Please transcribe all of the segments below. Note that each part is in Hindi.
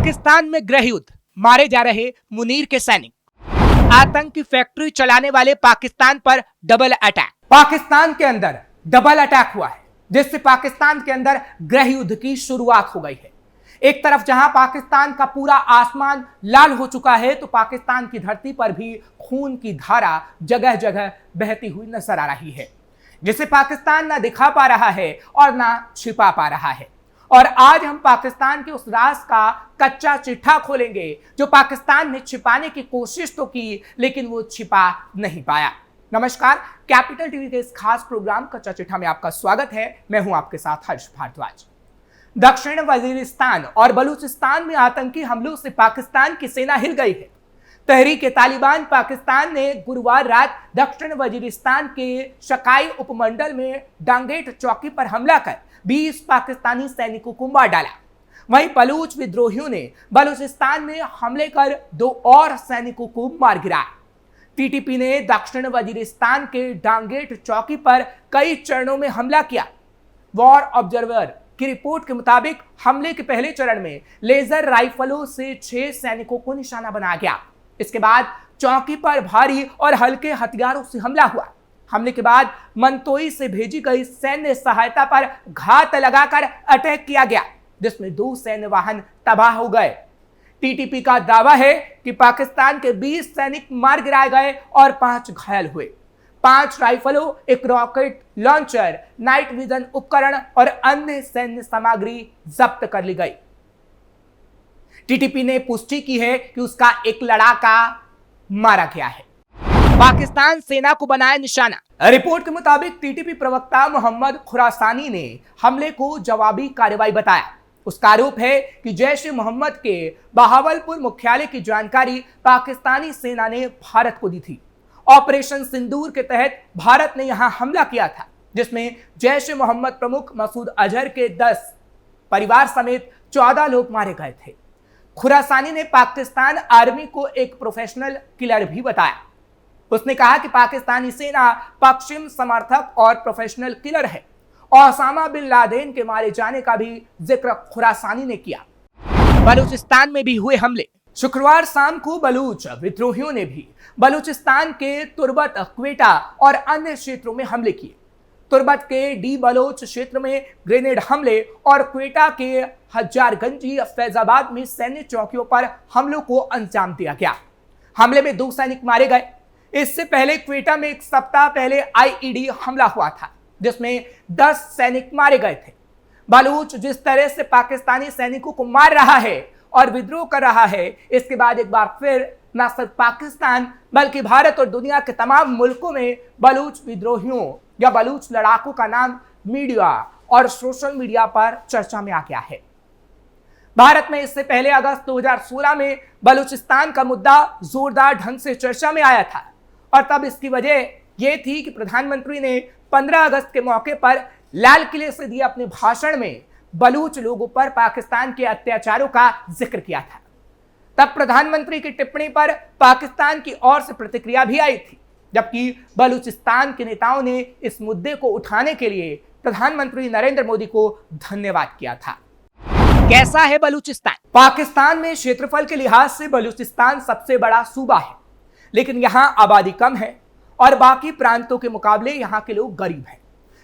पाकिस्तान में गृह युद्ध, मारे जा रहे मुनीर के सैनिक। आतंक की फैक्ट्री चलाने वाले पाकिस्तान पर डबल अटैक। पाकिस्तान के अंदर डबल अटैक हुआ है, जिससे पाकिस्तान के अंदर गृह युद्ध की शुरुआत हो गई है। एक तरफ जहां पाकिस्तान का पूरा आसमान लाल हो चुका है, तो पाकिस्तान की धरती पर भी खून की धारा जगह जगह बहती हुई नजर आ रही है, जिसे पाकिस्तान ना दिखा पा रहा है और ना छिपा पा रहा है। और आज हम पाकिस्तान के उस राज का कच्चा चिट्ठा खोलेंगे जो पाकिस्तान ने छिपाने की कोशिश तो की, लेकिन वो छिपा नहीं पाया। नमस्कार, कैपिटल टीवी के इस खास प्रोग्राम कच्चा चिट्ठा में आपका स्वागत है। मैं हूं आपके साथ हर्ष भारद्वाज। दक्षिण वजीरिस्तान और बलूचिस्तान में आतंकी हमलों से पाकिस्तान की सेना हिल गई है। तहरीक-ए-तालिबान पाकिस्तान ने गुरुवार रात दक्षिण वजीरिस्तान के शकाई उपमंडल में डांगेट चौकी पर हमला कर 20 पाकिस्तानी सैनिकों को मार डाला। वहीं बलूच विद्रोहियों ने बलूचिस्तान में हमले कर 2 और सैनिकों को मार गिराया। टीटीपी ने दक्षिण वजीरिस्तान के डांगेट चौकी पर कई चरणों में हमला किया। वॉर ऑब्जर्वर की रिपोर्ट के मुताबिक हमले के पहले चरण में लेजर राइफलों से 6 सैनिकों को निशाना बनाया गया। इसके बाद चौकी पर भारी और हल्के हथियारों से हमला हुआ। हमले के बाद मंतोई से भेजी गई सैन्य सहायता पर घात लगाकर अटैक किया गया, जिसमें 2 सैन्य वाहन तबाह हो गए। टीटीपी का दावा है कि पाकिस्तान के 20 सैनिक मार गिराए गए और 5 घायल हुए। 5 राइफलों, एक रॉकेट लॉन्चर, नाइट विजन उपकरण और अन्य सैन्य सामग्री जब्त कर ली गई। टीटीपी ने पुष्टि की है कि उसका एक लड़ाका मारा गया है। पाकिस्तान सेना को बनाया निशाना। रिपोर्ट के मुताबिक टीटीपी प्रवक्ता मोहम्मद खुरासानी ने हमले को जवाबी कार्रवाई बताया। उसका आरोप है कि जैश ए मोहम्मद के बहावलपुर मुख्यालय की जानकारी पाकिस्तानी सेना ने भारत को दी थी। ऑपरेशन सिंदूर के तहत भारत ने यहां हमला किया था, जिसमें जैश ए मोहम्मद प्रमुख मसूद अजहर के 10 परिवार समेत 14 लोग मारे गए थे। खुरासानी ने पाकिस्तान आर्मी को एक प्रोफेशनल किलर भी बताया। उसने कहा कि पाकिस्तानी सेना पश्चिम समर्थक और प्रोफेशनल किलर है। ओसामा बिन लादेन के मारे जाने का भी जिक्र खुरासानी ने किया। बलूचिस्तान में भी हुए हमले। शुक्रवार शाम को बलूच विद्रोहियों ने भी बलूचिस्तान के तुर्बत, क्वेटा और अन्य क्षेत्रों में हमले किए। तुर्बत के डी बलोच क्षेत्र में ग्रेनेड हमले और क्वेटा के हजारगंजी फैजाबाद में सैन्य चौकियों पर हमलों को अंजाम दिया गया। हमले में 2 सैनिक मारे गए। इससे पहले क्वेटा में 1 सप्ताह पहले आईईडी हमला हुआ था, जिसमें 10 सैनिक मारे गए थे। बलूच जिस तरह से पाकिस्तानी सैनिकों को मार रहा है और विद्रोह कर रहा है, इसके बाद एक बार फिर न सिर्फ पाकिस्तान बल्कि भारत और दुनिया के तमाम मुल्कों में बलूच विद्रोहियों या बलूच लड़ाकों का नाम मीडिया और सोशल मीडिया पर चर्चा में आ गया है। भारत में इससे पहले अगस्त 2016 में बलूचिस्तान का मुद्दा जोरदार ढंग से चर्चा में आया था, और तब इसकी वजह यह थी कि प्रधानमंत्री ने 15 अगस्त के मौके पर लाल किले से दिए अपने भाषण में बलूच लोगों पर पाकिस्तान के अत्याचारों का जिक्र किया था। तब प्रधानमंत्री की टिप्पणी पर पाकिस्तान की ओर से प्रतिक्रिया भी आई थी, जबकि बलूचिस्तान के नेताओं ने इस मुद्दे को उठाने के लिए प्रधानमंत्री नरेंद्र मोदी को धन्यवाद किया था। कैसा है बलूचिस्तान? पाकिस्तान में क्षेत्रफल के लिहाज से बलूचिस्तान सबसे बड़ा सूबा है, लेकिन यहां आबादी कम है और बाकी प्रांतों के मुकाबले यहां के लोग गरीब हैं।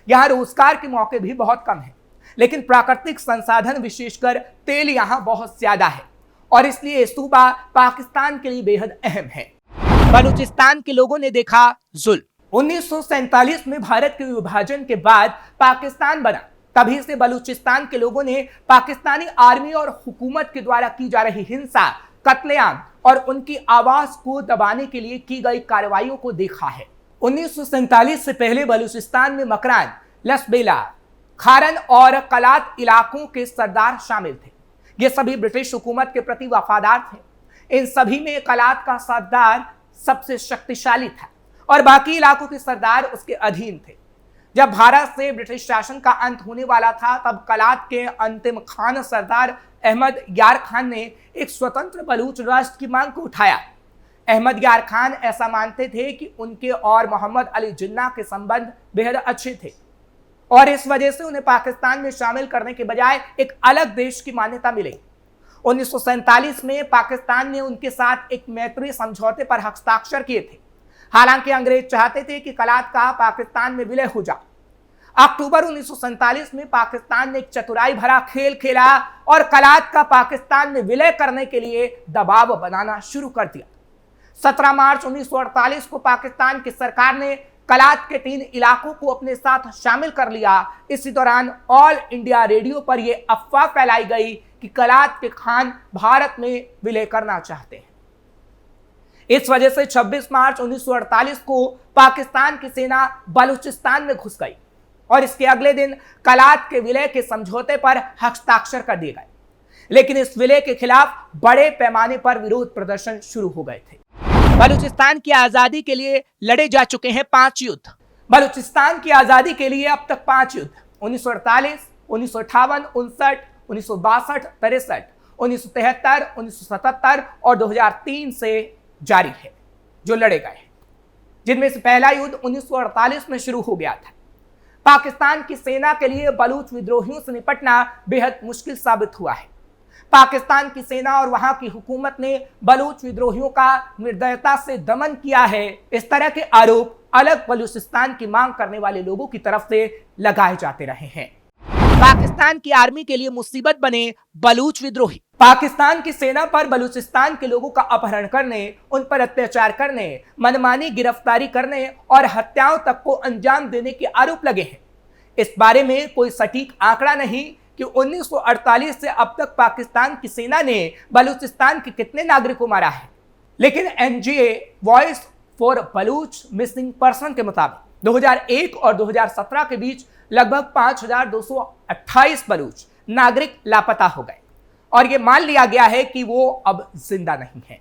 यहां रोजगार के मौके भी बहुत कम है, लेकिन प्राकृतिक संसाधन विशेषकर तेल यहां बहुत ज्यादा है और इसलिए यह सूबा पाकिस्तान के लिए बेहद अहम है। बलूचिस्तान के लोगों ने देखा जुल्म। 1947 में भारत के विभाजन के बाद पाकिस्तान बना। तभी से बलूचिस्तान के लोगों ने पाकिस्तानी आर्मी और हुकूमत के द्वारा की जा रही हिंसा, कत्लेआम और उनकी आवाज को दबाने के लिए की गई कार्रवाइयों को देखा है। 1947 से पहले बलूचिस्तान में मकरान, लसबेला, खारन और कलात इलाकों के सरदार शामिल थे। ये सभी ब्रिटिश हुकूमत के प्रति वफादार थे। इन सभी में कलात का सरदार सबसे शक्तिशाली था और बाकी इलाकों के सरदार उसके अधीन थे। जब भारत से ब्रिटिश शासन का अंत होने वाला था, तब कलात के अंतिम खान सरदार अहमद यार खान ने एक स्वतंत्र बलूच राष्ट्र की मांग को उठाया। अहमद यार खान ऐसा मानते थे कि उनके और मोहम्मद अली जिन्ना के संबंध बेहद अच्छे थे और इस वजह से उन्हें पाकिस्तान में शामिल करने के बजाय एक अलग देश की मान्यता मिली। 1947 में पाकिस्तान ने उनके साथ एक मैत्री समझौते पर हस्ताक्षर किए थे। हालांकि अंग्रेज चाहते थे कि कलात का पाकिस्तान में विलय हो जाए। अक्टूबर 1947 में पाकिस्तान ने एक चतुराई भरा खेल खेला और कलात का पाकिस्तान में विलय करने के लिए दबाव बनाना शुरू कर दिया। 17 मार्च 1948 को पाकिस्तान की सरकार ने कलात के 3 इलाकों को अपने साथ शामिल कर लिया। इसी दौरान ऑल इंडिया रेडियो पर यह अफवाह फैलाई गई कि कलात के खान भारत में विलय करना चाहते हैं। इस वजह से 26 मार्च 1948 को पाकिस्तान की सेना बलूचिस्तान में घुस गई और इसके अगले दिन कलात के विलय के समझौते पर हस्ताक्षर कर दिए गए। लेकिन इस विलय के खिलाफ बड़े पैमाने पर विरोध प्रदर्शन शुरू हो गए थे। बलूचिस्तान की आजादी के लिए लड़े जा चुके हैं 5 युद्ध। बलूचिस्तान की आजादी के लिए अब तक 5 युद्ध 1948, 1958, 59, 1962, 63, 1973, 1977 और 2003 से जारी है जो लड़े गए, जिनमें से पहला युद्ध 1948 में शुरू हो गया था। पाकिस्तान की सेना के लिए बलूच विद्रोहियों से निपटना बेहद मुश्किल साबित हुआ है। पाकिस्तान की सेना और वहां की हुकूमत ने बलूच विद्रोहियों का निर्दयता से दमन किया है। इस तरह के आरोप अलग बलूचिस्तान की मांग करने वाले लोगों की तरफ से लगाए जाते रहे हैं। पाकिस्तान की आर्मी के लिए मुसीबत बने बलूच विद्रोही। पाकिस्तान की सेना पर बलूचिस्तान के लोगों का अपहरण करने, उन पर अत्याचार करने, मनमानी गिरफ्तारी करने और हत्याओं तक को अंजाम देने के आरोप लगे हैं। इस बारे में कोई सटीक आंकड़ा नहीं कि 1948 से अब तक पाकिस्तान की सेना ने बलूचिस्तान के कितने नागरिकों को मारा है। लेकिन NGO voice for Baloch missing person के मुताबिक 2001 और 2017 के बीच लगभग 5228 बलूच नागरिक लापता हो गए और यह मान लिया गया है कि वो अब जिंदा नहीं है।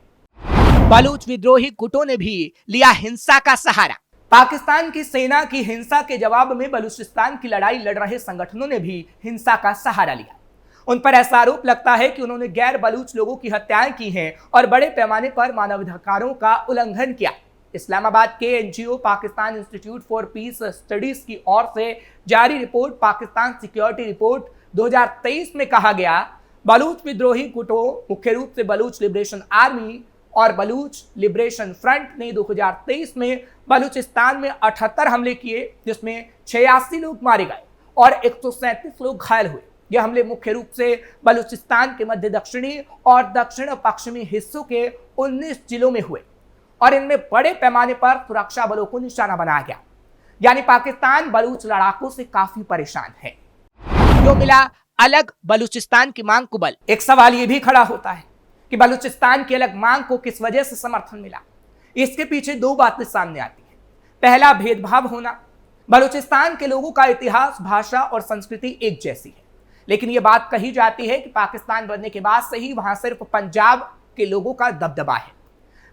बलूच विद्रोही गुटों ने भी लिया हिंसा का सहारा। पाकिस्तान की सेना की हिंसा के जवाब में बलूचिस्तान की लड़ाई लड़ रहे संगठनों ने भी हिंसा का सहारा लिया। उन पर ऐसा आरोप लगता है कि उन्होंने गैर बलूच लोगों की हत्याएं की हैं और बड़े पैमाने पर मानवाधिकारों का उल्लंघन किया। इस्लामाबाद के NGO Pakistan institute for piece studies की ओर से जारी रिपोर्ट पाकिस्तान सिक्योरिटी रिपोर्ट 2023 में कहा गया, बलूच विद्रोही गुटों मुख्य रूप से बलूच लिबरेशन आर्मी और बलूच लिबरेशन फ्रंट ने 2023 में बलूचिस्तान में 78 हमले किए, जिसमें 86 लोग मारे गए और 137 लोग घायल हुए। यह हमले मुख्य रूप से बलूचिस्तान के मध्य दक्षिणी और दक्षिण पश्चिमी हिस्सों के 19 जिलों में हुए और इनमें बड़े पैमाने पर सुरक्षा बलों को निशाना बनाया गया। यानी पाकिस्तान बलूच लड़ाकों से काफी परेशान है। जो मिला अलग बलूचिस्तान की मांग को बल। एक सवाल यह भी खड़ा होता है कि बलूचिस्तान की अलग मांग को किस वजह से समर्थन मिला। इसके पीछे 2 बातें सामने आती हैं। पहला, भेदभाव होना। बलूचिस्तान के लोगों का इतिहास, भाषा और संस्कृति एक जैसी है, लेकिन यह बात कही जाती है कि पाकिस्तान बनने के बाद से ही वहां सिर्फ पंजाब के लोगों का दबदबा है।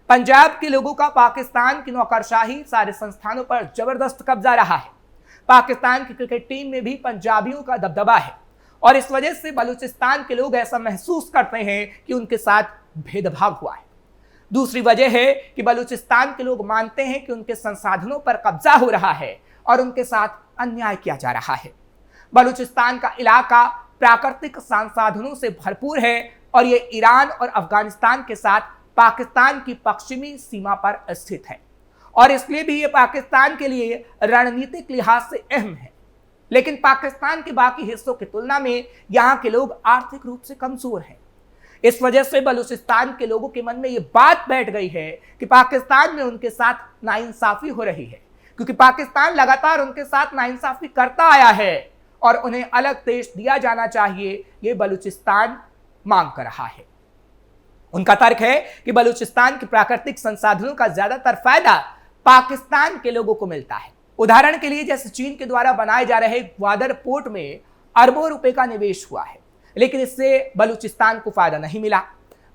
पंजाब के लोगों का पाकिस्तान की नौकरशाही सारे संस्थानों पर जबरदस्त कब्जा रहा है। पाकिस्तान की क्रिकेट टीम में भी पंजाबियों का दबदबा है और इस वजह से बलूचिस्तान के लोग ऐसा महसूस करते हैं कि उनके साथ भेदभाव हुआ है। दूसरी वजह है कि बलूचिस्तान के लोग मानते हैं कि उनके संसाधनों पर कब्जा हो रहा है और उनके साथ अन्याय किया जा रहा है। बलूचिस्तान का इलाका प्राकृतिक संसाधनों से भरपूर है और यह ईरान और अफगानिस्तान के साथ पाकिस्तान की पश्चिमी सीमा पर स्थित है और इसलिए भी यह पाकिस्तान के लिए रणनीतिक लिहाज से अहम है। लेकिन पाकिस्तान के बाकी हिस्सों की तुलना में यहाँ के लोग आर्थिक रूप से कमजोर हैं। इस वजह से बलूचिस्तान के लोगों के मन में यह बात बैठ गई है कि पाकिस्तान में उनके साथ नाइंसाफी हो रही है, क्योंकि पाकिस्तान लगातार उनके साथ नाइंसाफी करता आया है और उन्हें अलग देश दिया जाना चाहिए, ये बलूचिस्तान मांग कर रहा है। उनका तर्क है कि बलूचिस्तान के प्राकृतिक संसाधनों का ज्यादातर फायदा पाकिस्तान के लोगों को मिलता है। उदाहरण के लिए जैसे चीन के द्वारा बनाए जा रहे ग्वादर पोर्ट में अरबों रुपए का निवेश हुआ है, लेकिन इससे बलूचिस्तान को फायदा नहीं मिला,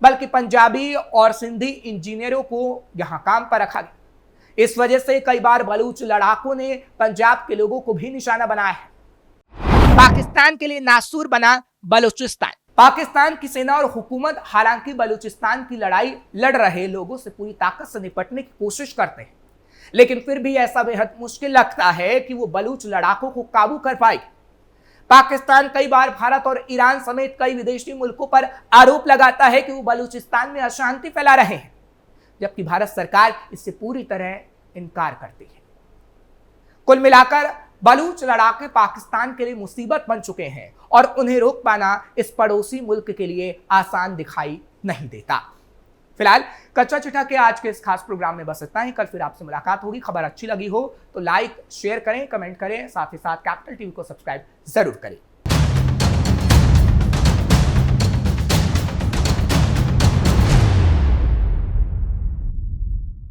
बल्कि पंजाबी और सिंधी इंजीनियरों को यहां काम पर रखा गया। इस वजह से कई बार बलूच लड़ाकों ने पंजाब के लोगों को भी निशाना बनाया है। पाकिस्तान के लिए नासूर बना बलूचिस्तान। पाकिस्तान की सेना और हुकूमत हालांकि बलूचिस्तान की लड़ाई लड़ रहे लोगों से पूरी ताकत से निपटने की कोशिश करते हैं, लेकिन फिर भी ऐसा बेहद मुश्किल लगता है कि वो बलूच लड़ाकों को काबू कर पाएगी। पाकिस्तान कई बार भारत और ईरान समेत कई विदेशी मुल्कों पर आरोप लगाता है कि वो बलूचिस्तान में अशांति फैला रहे हैं, जबकि भारत सरकार इससे पूरी तरह इनकार करती है। कुल मिलाकर बलूच लड़ाके पाकिस्तान के लिए मुसीबत बन चुके हैं और उन्हें रोक पाना इस पड़ोसी मुल्क के लिए आसान दिखाई नहीं देता। फिलहाल कच्चा चिट्ठा के आज के इस खास प्रोग्राम में बस इतना ही। कल फिर आपसे मुलाकात होगी। खबर अच्छी लगी हो तो लाइक शेयर करें, कमेंट करें, साथ ही साथ कैपिटल टीवी को सब्सक्राइब जरूर करें।